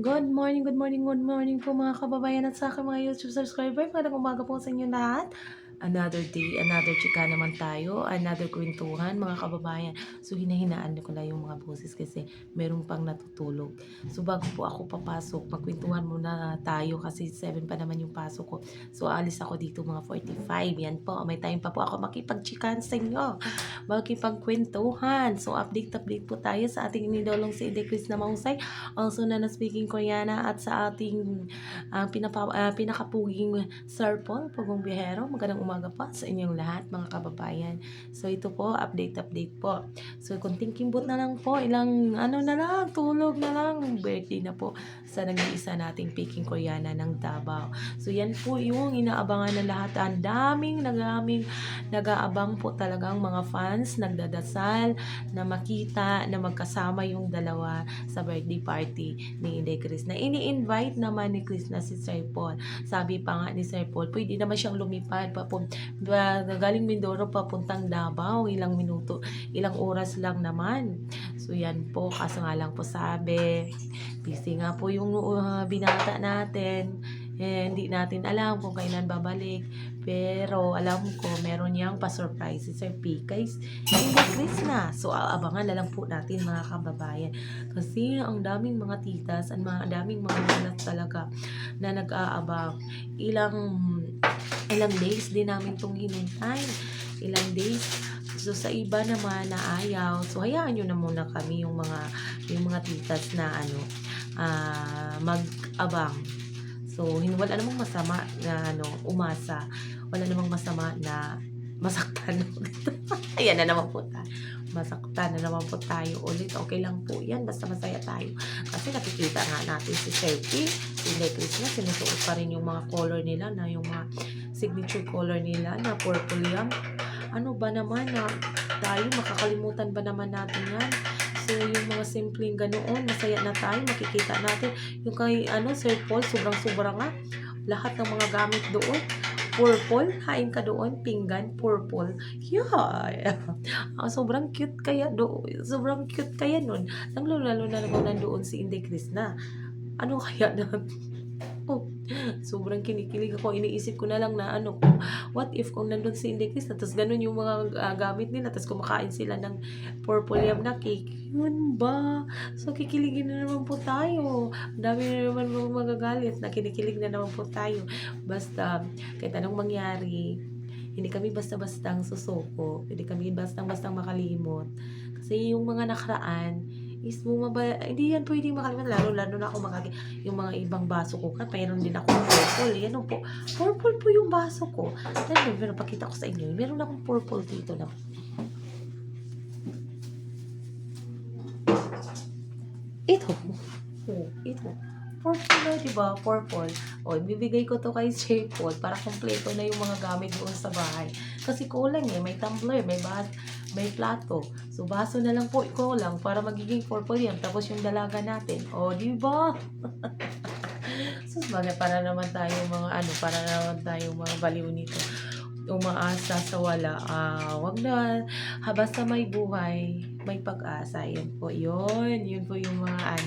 Good morning, good morning po mga kababayan at sa aking mga YouTube subscriber. Magandang umaga po sa inyo lahat. Another day, another chika naman tayo, another kwentuhan mga kababayan. So hinahinaan ko na yung mga boses kasi meron pang natutulog. So bago po ako papasok, magkwentuhan muna tayo kasi 7 pa naman yung pasok ko. So alis ako dito mga 45. Yan po, may time pa po ako makipagchikan sa inyo, makipagkwentuhan. So update po tayo sa ating inidolong si Ede Chris na mahusay, also na speaking Koreana, at sa ating pinakapuging Sir Paul Pugong Bihero. Magandang umaga pa sa inyong lahat mga kababayan. So ito po, update po. So kunting kimbot na lang po, ilang ano na lang, tulog na lang, birthday na po sa nag-iisa nating Peking Koreana ng Davao. So yan po yung inaabangan ng lahat. Ang daming nag-aabang po talagang mga fans, nagdadasal na makita na magkasama yung dalawa sa birthday party ni Inday Chris, na ini-invite naman ni Chris na si Sir Paul. Sabi pa nga ni Sir Paul, pwede naman siyang lumipad galing Mindoro papuntang Davao, ilang oras lang naman. So yan po, kaso nga lang po sabi, busy nga po yung binata natin. Hindi natin alam kung kailan babalik. Pero alam ko, meron niyang pa-surprise si Sir P. Guys, hindi Chris na. So aabangan na lang po natin mga kababayan. Kasi ang daming mga titas at daming mga nanas talaga na nag-aabang. Ilang days din namin itong hinintay. Ilang days. So sa iba naman na ayaw. So hayaan nyo na muna kami yung mga titas na mag-abang. So wala namang masama na umasa. Wala namang masama na masaktan. Ayan na naman po tayo. Masaktan na naman po tayo ulit. Okay lang po yan. Basta masaya tayo. Kasi nakikita nga natin si Sherpy, si Necklace na, sinusuot pa rin yung mga color nila, na yung mga signature color nila na purple yan. Ano ba naman na tayo, makakalimutan ba naman natin yan? So, yung mga simpleng ganoon, masaya na tayo, makikita natin. Yung kay, Sir Paul, sobrang-sobra nga. Lahat ng mga gamit doon, purple, hain ka doon, pinggan, purple. Yeah. Sobrang cute kaya doon. Sobrang cute kaya nun. Lalo na naman nandoon si Inday Krishna. Ano kaya na? Oh, sobrang kinikilig ako. Iniisip ko na lang na what if kung nandun si Inday Krishna, tapos ganun yung mga gamit nila, tapos kumakain sila ng purple yam na cake. Yun ba? So, kikiligin na naman po tayo. Ang dami na naman mga magagalit na kinikilig na naman po tayo. Basta, kahit anong mangyari, hindi kami basta-bastang susuko. Hindi kami bastang-bastang makalimot. Kasi yung mga nakaraan, is hindi yan pwedeng makalimutan. Lalo na ako yung mga ibang baso ko. Mayroon din ako purple. Yan po. Purple po yung baso ko. Pero pakita ko sa inyo. Meron akong purple dito na. Ito. Oh, ito. Purple na, diba? Purple. O, ibibigay ko to kay Sir Paul para kompleto na yung mga gamit doon sa bahay. Kasi kulang may tumbler, may plato. So, baso na lang po kulang para magiging purple yan. Tapos yung dalaga natin. O, diba? So, bagay, para naman tayo mga baliw nito. Umaasa sa wala. Wag na. Basta may buhay, may pag-asa. Yun po yung mga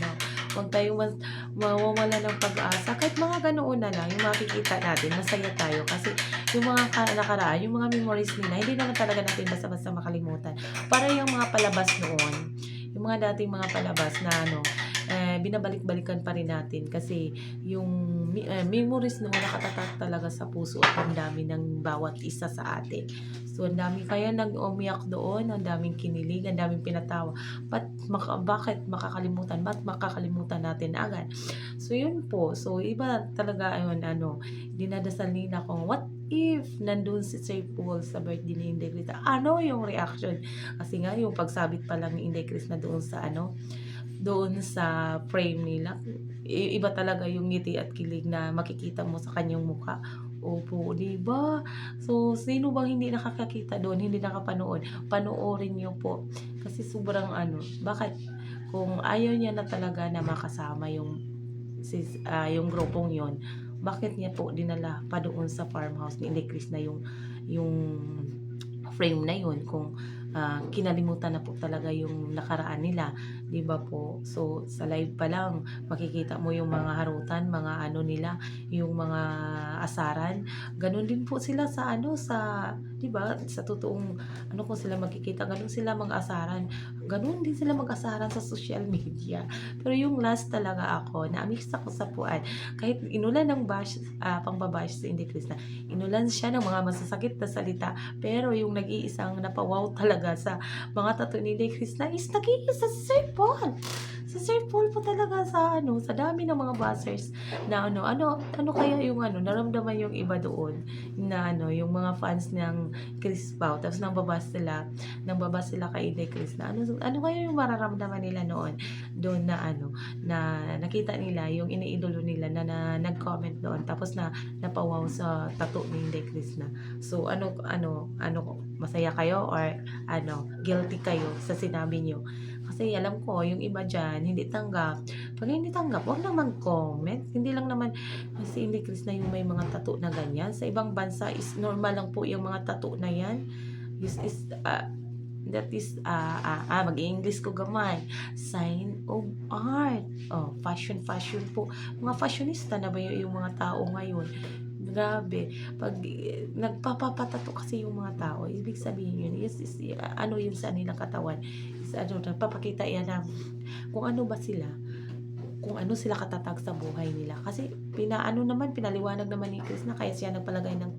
Huwag tayong mawawala ng pag-asa. Kahit mga ganoon na lang, yung makikita natin, masaya tayo. Kasi yung mga nakaraan, yung mga memories nila, hindi naman talaga natin basta-basta makalimutan. Para yung mga palabas noon, yung mga dating mga palabas na binabalik-balikan pa rin natin. Kasi yung memories noon nakatatak talaga sa puso at ang dami ng bawat isa sa atin. So, ang dami kaya nag-umiyak doon, ang daming kinilig, ang daming pinatawa. Bakit makakalimutan? Ba't makakalimutan natin agad? So, yun po. So, iba talaga, dinadasal nila kung what if nandun si Sir Paul sa birthday ni Inday Chris? Ano yung reaction? Kasi nga, yung pagsabit pa lang ni Inday Chris na doon sa frame nila, iba talaga yung ngiti at kilig na makikita mo sa kanyang mukha. Opo, di ba? So, sino bang hindi nakakakita doon, hindi nakapanood? Panoorin niyo po. Kasi sobrang bakit? Kung ayaw niya na talaga na makasama yung grupong yon, bakit niya po dinala pa doon sa farmhouse ni Inday Chris na yung frame na yun, kung kinalimutan na po talaga yung nakaraan nila, 'di ba po? So, sa live pa lang makikita mo yung mga harutan, mga ano nila, yung mga asaran. Gano'n din po sila sa ano, sa 'di ba, sa totoong ano kung sila magkikita, gano'n sila mag-asaran. Gano'n din sila mag-asaran sa social media. Pero yung last talaga ako, na-amaze ako sa puan. Kahit inulan ng bash, pangba-bash si Inday Krishna, inulan siya ng mga masasakit na salita, pero yung nag-iisang napawaw talaga sa mga tattoo ni Inday Krishna is nag-iisa si Sir Paul. Si Sir Paul po talaga sa ano, sa dami ng mga buzzers na ano kaya yung ano, naramdaman yung iba doon na ano, yung mga fans ng Chris Pao, tapos nang babas sila kay Inday Krishna. Ano kaya yung mararamdaman nila noon doon na ano, na nakita nila yung iniidolo nila na nag-comment doon, tapos na napawaw sa tattoo ni Inday Krishna. So masaya kayo or ano, guilty kayo sa sinabi nyo? Kasi alam ko yung iba diyan hindi tanggap. Pag hindi tanggap, wag na mag-comment. Hindi lang naman si Inday Krishna yung may mga tattoo na ganyan. Sa ibang bansa is normal lang po yung mga tattoo na yan. This is that is mag-English ko gamay. Sign of art. Oh, fashion po. Mga fashionista na ba yung mga tao ngayon? Grabe. Pag nagpapapatato kasi yung mga tao, ibig sabihin yun, is ano yun sa nilang katawan. Is ano, nagpapakita yan na kung ano ba sila, kung ano sila katatag sa buhay nila. Kasi pinaliwanag naman ni Chris na kaya siya nagpalagay ng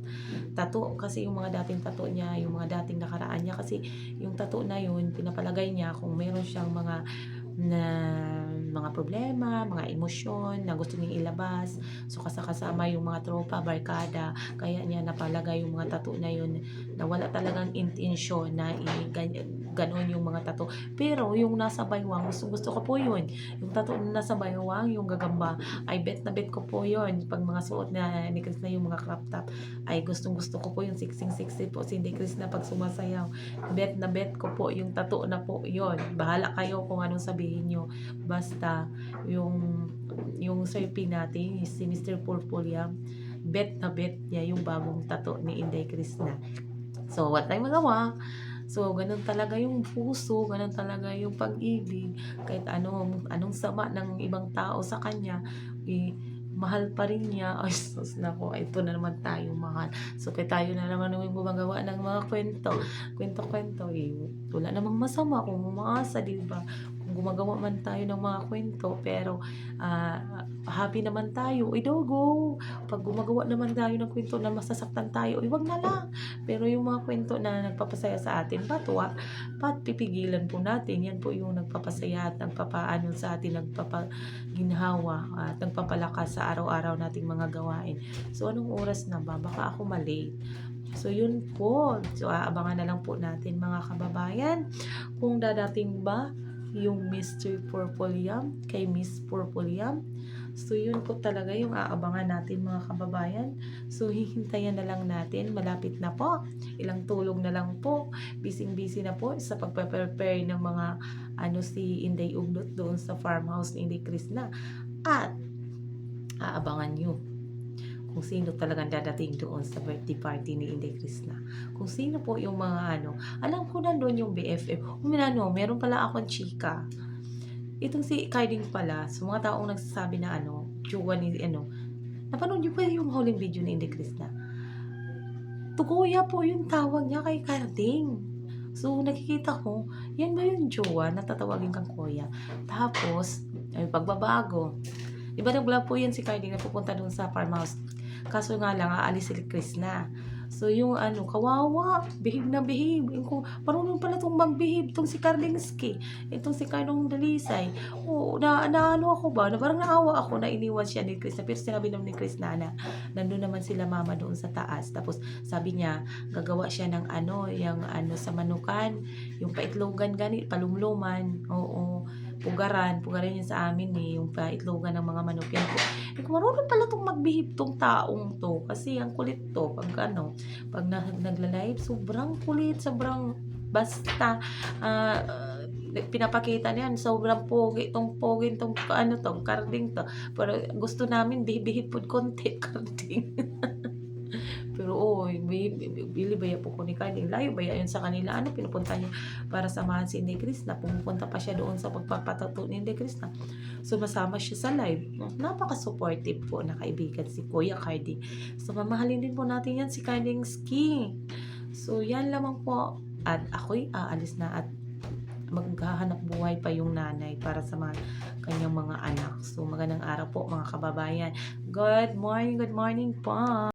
tattoo, kasi yung mga dating tattoo niya, yung mga dating nakaraan niya, kasi yung tattoo na yun, pinapalagay niya kung meron siyang mga problema, mga emosyon na gusto niyang ilabas. So kasama yung mga tropa, barkada, kaya niya napalagay yung mga tattoo na yun na wala talagang intensyon na ganon yung mga tattoo. Pero yung nasa baywang, gusto ko po yun. Yung tattoo na nasa baywang, yung gagamba, ay bet na bet ko po yun. Pag mga suot na ni Chris na yung mga crop top, ay gusto ko po yung siksing-siksi po si Chris na pag sumasayaw. Bet na bet ko po yung tattoo na po yun. Bahala kayo kung anong sabihin nyo. Basta yung surfing natin, si Mr. Purpuliam, bet na bet niya yung bagong tattoo ni Inday Krishna. So, what tayong magawa? So, ganun talaga yung puso, ganun talaga yung pag-ibig. Kahit anong sama ng ibang tao sa kanya, mahal pa rin niya. Ay, sus, nako, ito na naman tayo mahal. So, kaya tayo na naman yung gumagawa ng mga kwento-kwento. Wala namang masama kung umaasa, di ba? Kung gumagawa man tayo ng mga kwento, pero happy naman tayo, go. Pag gumagawa naman tayo ng kwento na masasaktan tayo, wag na lang. Pero yung mga kwento na nagpapasaya sa atin, pipigilan po natin. Yan po yung nagpapasaya at nagpapaano sa atin, nagpapaginhawa at nagpapalakas sa araw-araw nating mga gawain. So, anong oras na ba? Baka ako malate. So, yun po. So, aabangan na lang po natin mga kababayan kung dadating ba yung Mr. Purple Yam kay Miss Purple Yam. So, yun po talaga yung aabangan natin mga kababayan. So, hihintayan na lang natin. Malapit na po. Ilang tulog na lang po. Busy na po sa pagpe-prepare ng mga si Inday Uglot doon sa farmhouse ni Inday Krishna. At aabangan nyo kung sino talagang dadating doon sa birthday party ni Inday Krishna. Kung sino po yung mga alam ko na doon yung BFF. Meron pala akong chika. Itong si Karding pala, sa mga taong nagsasabi na jowa ni napanood niyo pa yung huling video ni Inday Krishna. Tukuya po yung tawag niya kay Karding. So, nakikita ko, yan ba yung jowa na tatawagin kang kuya? Tapos, ay pagbabago. Diba nag-vlog po yan si Karding na pupunta doon sa farmhouse. Kaso nga lang, aalis si Krishna. So, yung kawawa, behave na behave. Kung marunong pala itong mag-behave, itong si Kardingsky, itong si Karnong Dalisay. Ako ba, na parang naawa ako na iniwan siya ni Krishna. Pero sinabi naman ni Krishna na nandun naman sila mama doon sa taas. Tapos, sabi niya, gagawa siya ng yung sa manukan, yung paitlogan ganit, palumluman, pugaran yun sa amin yung paitlogan ng mga manok yan po. Kung marunong pala itong mag-behave tong taong to, kasi ang kulit to, pag nagla-live, sobrang kulit, sobrang basta, pinapakita niyan, sobrang pogi tong Karding to. Pero gusto namin, behave food content, Karding. Pero bili ba po ko ni Kylie? Layo ba yun sa kanila? Ano pinupunta niyo para samahan si Inday Krishna? Pumupunta pa siya doon sa pagpapatato ni Inday Krishna. Sumasama siya sa live. Napaka-supportive po na kaibigan si Kuya Cardi. So, mamahalin din po natin yan si Kylie Ski. So, yan lamang po. At ako'y aalis na at maghahanap buhay pa yung nanay para sa mga kanyang mga anak. So, magandang araw po mga kababayan. Good morning po.